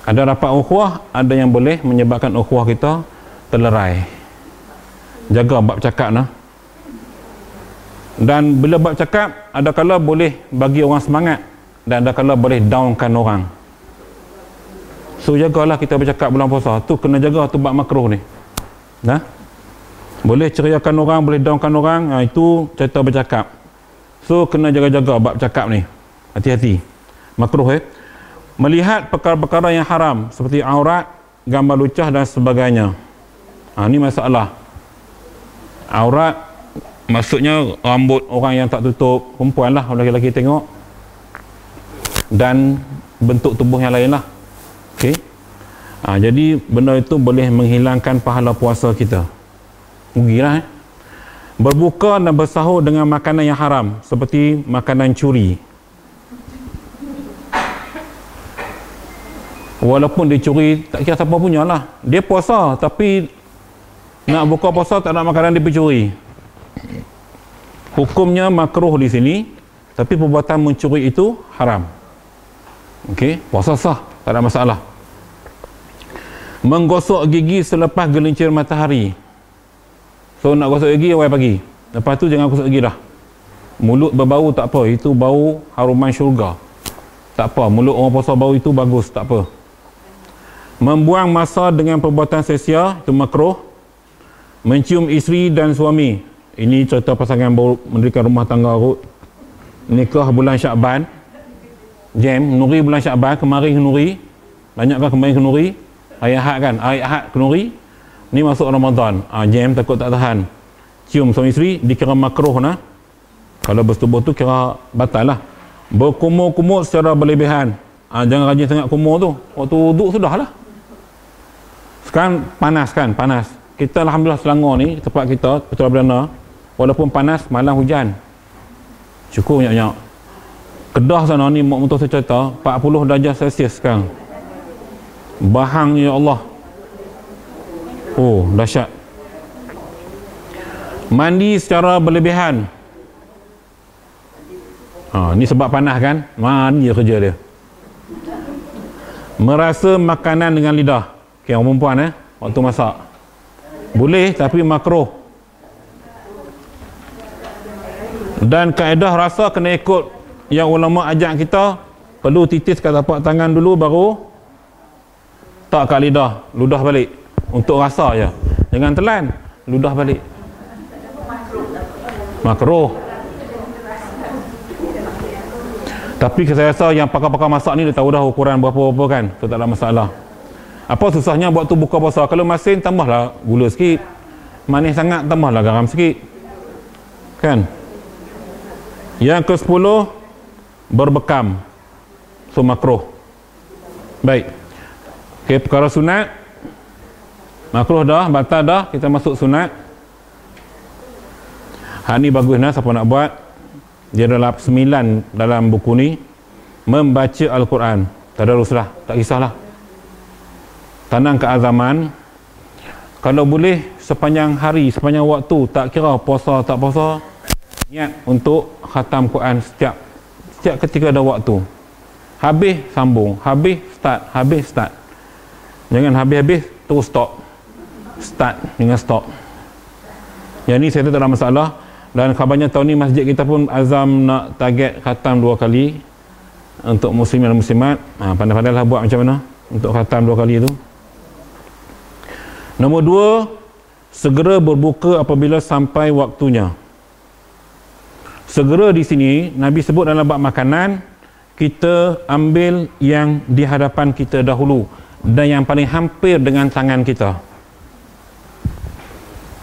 Ada rapat ukhuwah, ada yang boleh menyebabkan ukhuwah kita terlerai. Jaga bab cakap nah. Dan bila bab cakap, ada kala boleh bagi orang semangat dan ada kala boleh downkan orang. So jagalah kita bercakap bulan puasa. Tu kena jaga tu bab makruh ni. Nah. Boleh ceriakan orang, boleh downkan orang, itu cerita bercakap. So kena jaga-jaga bab cakap ni. Hati-hati. Makruh Melihat perkara-perkara yang haram seperti aurat, gambar lucah dan sebagainya. Ini masalah. Aurat maksudnya rambut orang yang tak tutup, perempuan lah, lelaki-lelaki tengok, dan bentuk tubuh yang lain lah. Okay. Jadi benda itu boleh menghilangkan pahala puasa kita. Rugilah. Berbuka dan bersahur dengan makanan yang haram seperti makanan curi. Walaupun dia curi, tak kira siapa punya lah. Dia puasa, tapi nak buka puasa tak nak makanan dia pencuri. Hukumnya makruh di sini, tapi perbuatan mencuri itu haram. Okey, puasa sah, tak ada masalah. Menggosok gigi selepas gelincir matahari. So nak gosok gigi awal pagi. Lepas tu jangan gosok gigi dah. Mulut berbau tak apa, itu bau haruman syurga. Tak apa, mulut orang puasa bau itu bagus, tak apa. Membuang masa dengan perbuatan sia-sia, itu makruh. Mencium isteri dan suami. Ini cerita pasangan baru mendirikan rumah tangga kot. Nikah bulan Syakban. Jam, Nuri bulan Syakban, kemarin Nuri. Banyakkah kemarin Nuri? Hari Ahad kan? Hari Ahad Nuri. Ni masuk Ramadan. Jam, takut tak tahan. Cium suami isteri, dikira makruh nah. Kalau bersetubuh tu kira batal lah. Berkumur-kumur secara berlebihan. Jangan rajin sangat kumur tu. Waktu wuduk sudah lah. Sekarang panas kan, panas. Kita Alhamdulillah Selangor ni, tempat kita, Putra Perdana, walaupun panas, malam hujan. Cukup nyak-nyak. Kedah sana ni, mak motor saya cerita, 40 darjah Celsius sekarang. Bahang ya Allah. Oh, dahsyat. Mandi secara berlebihan. Ni sebab panas kan? Mandi kerja dia. Merasa makanan dengan lidah. Okay, orang perempuan waktu masak. Boleh tapi makruh. Dan kaedah rasa kena ikut yang ulama ajak kita. Perlu titis kat tapak tangan dulu baru tak kat lidah, ludah balik. Untuk rasa je. Jangan telan, ludah balik. Makruh. Tapi saya rasa yang pakar-pakar masak ni dia tahu dah ukuran berapa-berapa kan. Tu tak ada masalah. Apa susahnya buat tu buka puasa? Kalau masin tambahlah gula sikit. Manis sangat tambahlah garam sikit. Kan? Yang ke-10 berbekam. So makruh. Baik. Okey, perkara sunat. Makruh dah, batal dah, kita masuk sunat. Hak ni bagus nah siapa nak buat. Dia adalah 9 dalam buku ni. Membaca Al-Quran. Tadaruslah, tak kisahlah. Tanang keazaman. Kalau boleh sepanjang hari, sepanjang waktu, tak kira puasa tak puasa, niat untuk khatam Quran setiap ketika ada waktu. Habis sambung, habis start. Jangan habis terus stop. Start dengan stop. Yang ni saya tak ada masalah. Dan khabarnya tahun ni masjid kita pun azam nak target khatam 2 kali untuk muslim dan muslimat. Pandai-pandailah buat macam mana untuk khatam 2 kali tu. Nombor 2, segera berbuka apabila sampai waktunya. Segera di sini Nabi sebut dalam bab makanan, kita ambil yang di hadapan kita dahulu dan yang paling hampir dengan tangan kita.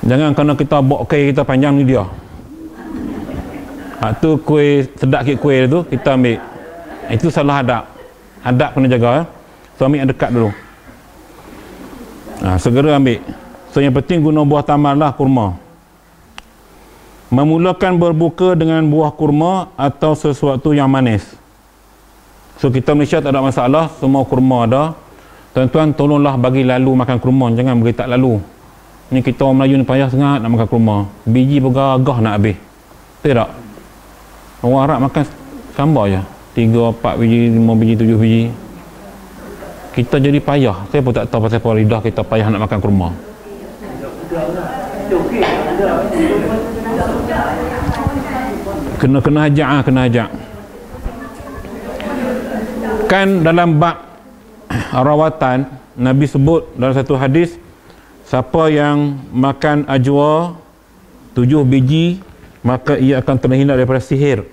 Jangan kerana kita bawa kuih kita panjang ni dia. Tu kuih, sedap sikit kuih tu kita ambil. Itu salah adab. Adab kena jaga. So ambil yang dekat dulu. Segera ambil. So yang penting guna buah tamar lah, kurma. Memulakan berbuka dengan buah kurma atau sesuatu yang manis. So kita Malaysia tak ada masalah, semua kurma ada. Tuan-tuan tolonglah bagi lalu makan kurma, jangan bagi tak lalu. Ni kita orang Melayu ni payah sangat nak makan kurma. Biji bergagah nak habis. Tidak. Orang Arab makan sambar je. 3, 4 biji, 5 biji, 7 biji. Kita jadi payah. Saya pun tak tahu pasal apa lidah kita payah nak makan kurma. Kena ajak. Kan dalam bab rawatan Nabi sebut dalam satu hadis, siapa yang makan ajwa 7 biji maka ia akan terhindar daripada sihir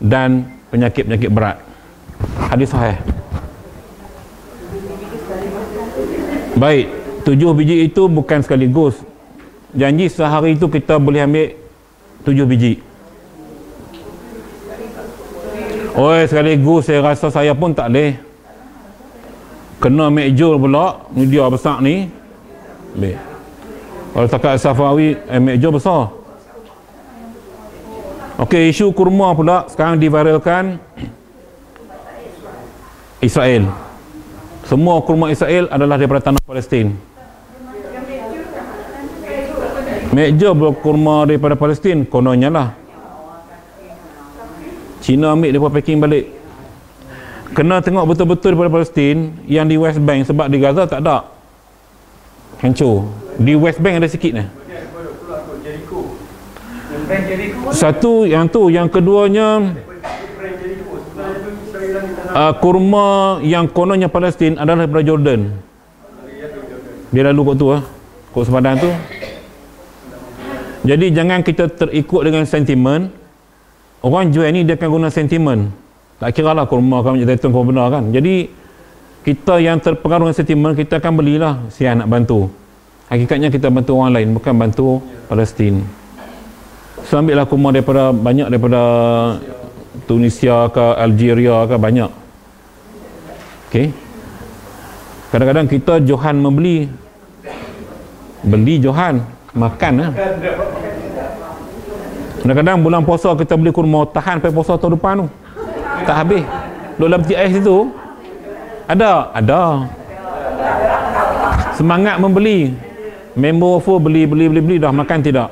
dan penyakit-penyakit berat. Hadis sahih. Baik, 7 biji itu bukan sekaligus. Janji sehari itu kita boleh ambil 7 biji. Sekaligus saya rasa saya pun tak boleh. Kena mekjul pula, ni dia besar ni. Baik. Kalau takat Safawi, mekjul besar. Okey, isu kurma pula sekarang diviralkan Israel. Semua kurma Israel adalah daripada tanah Palestin. Meja kurma daripada Palestin, kononnya lah. Cina ambil daripada packing balik. Kena tengok betul-betul daripada Palestin, yang di West Bank, sebab di Gaza tak ada. Hancur. Di West Bank ada sikit ni. Satu yang tu, yang keduanya kurma yang kononnya Palestin adalah daripada Jordan. Dia lalu kot tu kot sepadan tu. Jadi jangan kita terikut dengan sentimen. Orang jual ni dia akan guna sentimen. Tak kira lah kurma kan minyak zaitun kau benar kan. Jadi kita yang terpengaruh dengan sentimen, kita akan belilah siang nak bantu. Hakikatnya kita bantu orang lain, bukan bantu Palestin. So ambillah kurma daripada banyak, daripada Tunisia ke Algeria ke, banyak. Okey. Kadang-kadang kita johan membeli. Beli johan, makan lah. Kadang-kadang bulan puasa kita beli kurma, tahan sampai puasa tahun depan tu. Tak habis. Duduk dalam peti ais situ. Ada. Semangat membeli. Member offer beli dah, makan tidak.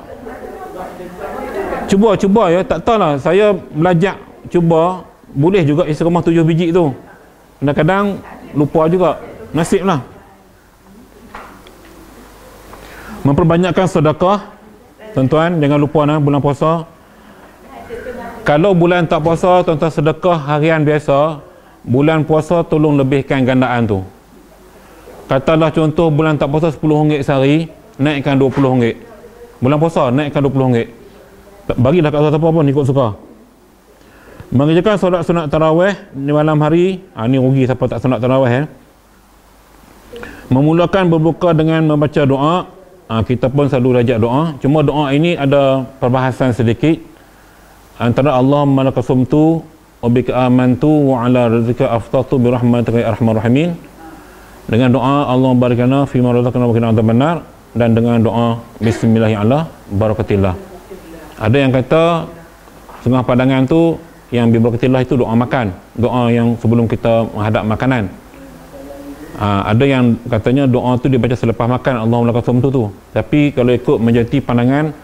Cuba ya, tak tahulah. Saya belajar, cuba. Boleh juga isi rumah 7 biji tu. Kadang-kadang lupa juga. Nasib lah. Memperbanyakkan sedekah. Tuan-tuan, jangan lupa bulan puasa. Kalau bulan tak puasa, tuan-tuan sedekah harian biasa. Bulan puasa tolong lebihkan gandaan tu. Katalah contoh bulan tak puasa RM10 sehari, naikkan RM20. Bulan puasa naikkan RM20. Bagilah kat siapa pun ikut suka. Mengerjakan solat sunat tarawih di malam hari, ni rugi siapa tak sunat tarawih. Memulakan berbuka dengan membaca doa. Kita pun selalu rajak doa. Cuma doa ini ada perbahasan sedikit. Antara Allahumma laka sumtu wa bika amantu wa ala rizqika aftartu bi rahmatika ya arhamar rahimin. Dengan doa Allah barikana fi ma razaqna wa qina adzabannar, dan dengan doa bismillah ya Allah barakatillah. Ada yang kata setengah padangan tu yang bibarakatillah itu doa makan, doa yang sebelum kita menghadap makanan. Ada yang katanya doa tu dibaca selepas makan, Allahumma lakal sumtu tu. Tapi kalau ikut menjadi pandangan,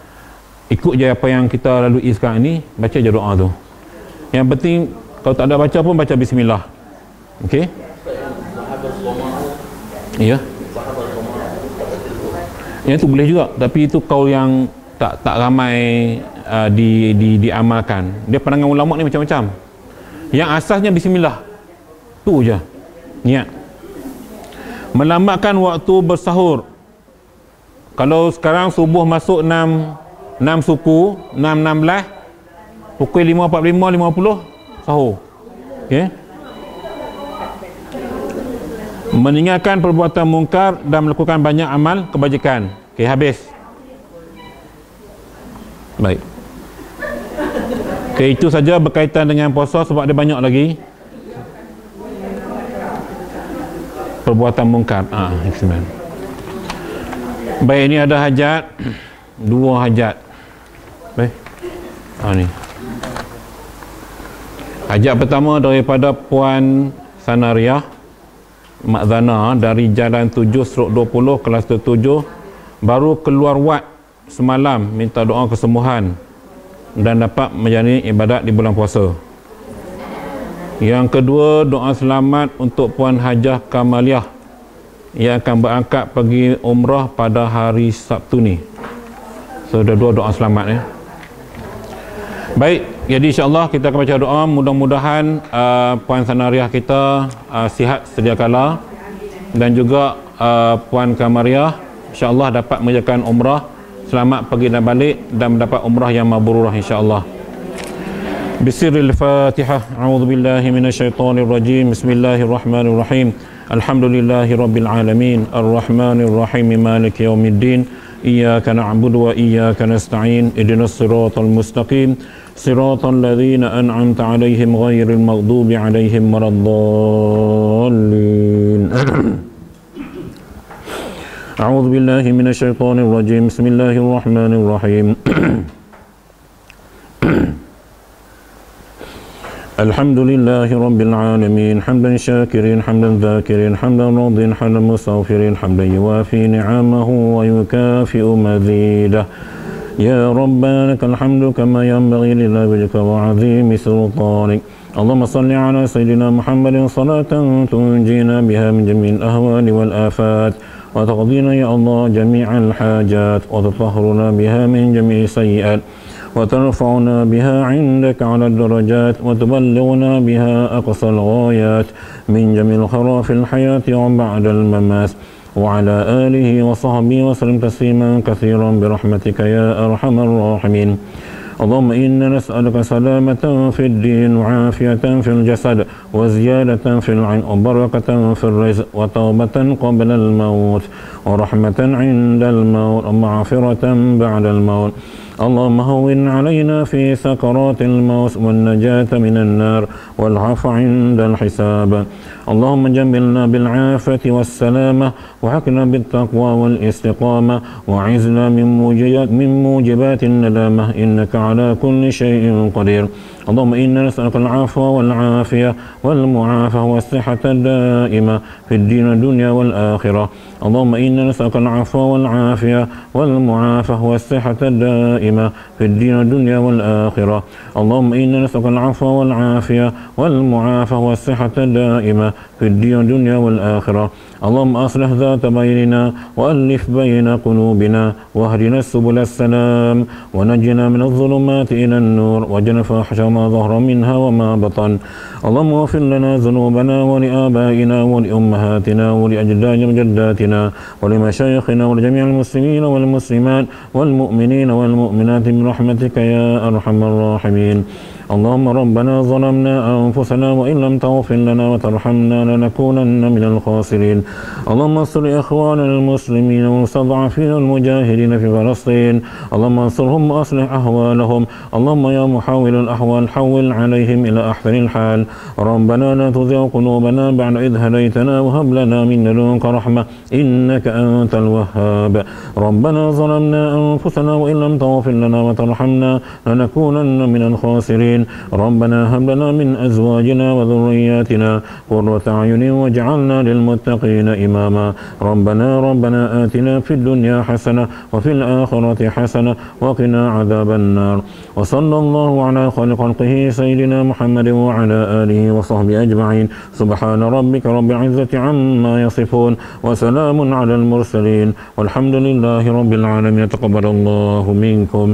ikut je apa yang kita lalui sekarang ni, baca je doa tu. Yang penting kalau tak ada baca pun baca bismillah. Okey? Ya. Yang tu boleh juga, tapi itu kaul yang tak ramai diamalkan. Dia pandangan ulama ni macam-macam. Yang asasnya bismillah. Tu je. Niat. Melambatkan waktu bersahur. Kalau sekarang subuh masuk 6 suku, 6.16, pukul 5.45, 50 sahur. Okey. Meninggalkan perbuatan mungkar dan melakukan banyak amal kebajikan. Okey, habis. Baik. Okey, itu saja berkaitan dengan puasa sebab dia banyak lagi. Perbuatan mungkar. Baik, ini ada hajat. 2 hajat. Baik. Ni. Hajat pertama daripada Puan Sanariah Mak Zana dari Jalan 7/20 kelas 7, baru keluar wad semalam minta doa kesembuhan dan dapat menjalani ibadat di bulan puasa. Yang kedua, doa selamat untuk Puan Hajah Kamaliah yang akan berangkat pergi umrah pada hari Sabtu ni. So, ada 2 doa selamat ya. Baik, jadi insya-Allah kita akan baca doa. Mudah-mudahan Puan Sanariah kita sihat sedia kala, dan juga Puan Kamariah insya-Allah dapat mengerjakan umrah, selamat pergi dan balik, dan mendapat umrah yang mabrurah insya-Allah. Bismillahil Fatihah. A'udzubillahi minasyaitonir rajim. Bismillahirrahmanirrahim. Alhamdulillahirabbil alamin. Arrahmanir rahim. Maliki yaumiddin. Iyyaka na'budu wa iyyaka nasta'in. Ihdinas siratal mustaqim. Siratal ladzina an'amta 'alaihim ghairil maghdubi 'alaihim waladdallin. A'udzubillahi minasyaitonir rajim. Bismillahirrahmanirrahim. Alhamdulillahi rabbil alamin. Hamdan syakirin, hamdan dzakirin, hamdan radin, hamdan mustaghfirin, hamdan yuwafi ni'amahu wa yukafi'u mazidah. Ya Rabbana lakal hamdu kama yanbaghi lillahi wajhika wa 'azimi sultanik. Allahumma salli ala sayyidina Muhammadin salatan tunjina biha min jami'il ahwali wal afat, wa taqdina ya Allah jami'al hajat, wa tutahhiruna biha min jami'i sayyi'at, وترفعنا بها عندك على الدرجات، وتبلغنا بها أقصى الغايات من جميع الخيرات في الحياة وبعد الممات، وعلى آله وصحبه وسلم تسليما كثيرا برحمتك يا أرحم الراحمين. اللهم إنا نسألك سلامة في الدين، وعافية في الجسد، وزيادة في العلم، وبركة في الرزق، وتوبة قبل الموت، ورحمة عند الموت، ومغفرة بعد الموت. اللهم هون علينا في سكرات الموت، والنجاة من النار، والعفو عند الحساب. اللهم جملنا بالعافية والسلامة، وحكنا بالتقوى والاستقامة، وعزنا من موجبات الندامة، إنك على كل شيء قدير. اللهم إنا نسألك العفو والعافية والمعافاة والصحة الدائمة في الدين والدنيا والآخرة. اللهم إنا نسألك العفو والعافية والمعافاة والصحة الدائمة في الدين والدنيا والآخرة. اللهم إنا نسألك العفو والعافية والمعافاة والصحة الدائمة في الدين والدنيا والآخرة. اللهم أصلح ذات بيننا، وألف بين قلوبنا، واهدنا سبل السلام، ونجنا من الظلمات إلى النور، واجعلنا فاحشة ما ظهر منها وما بطن. اللهم اغفر لنا ذنوبنا ولآبائنا ولأمهاتنا ولأجدادنا وجداتنا ولمشايخنا ولجميع المسلمين والمسلمات والمؤمنين والمؤمنات برحمتك يا أرحم الراحمين. اللهم ربنا ظلمنا أنفسنا وإن لم تغفر لنا وترحمنا لنكونن من الخاسرين. اللهم انصر إخواننا المسلمين والمستضعفين المجاهدين في فلسطين، اللهم انصرهم وأصلح أحوالهم. اللهم يا محول الأحوال حول عليهم إلى أحسن الحال. ربنا لا تزغ قلوبنا بعد إذ هديتنا وهب لنا من لدنك رحمة إنك أنت الوهاب. ربنا ظلمنا أنفسنا وإن لم تغفر لنا وترحمنا لنكونن من الخاسرين. ربنا هب لنا من أزواجنا وذرياتنا قرة أعين واجعلنا للمتقين إماما. ربنا آتنا في الدنيا حسنة وفي الآخرة حسنة وقنا عذاب النار. وصلى الله على خير خلقه سيدنا محمد وعلى آله وصحبه أجمعين. سبحان ربك رب العزة عما يصفون وسلام على المرسلين والحمد لله رب العالمين. تقبل الله منكم.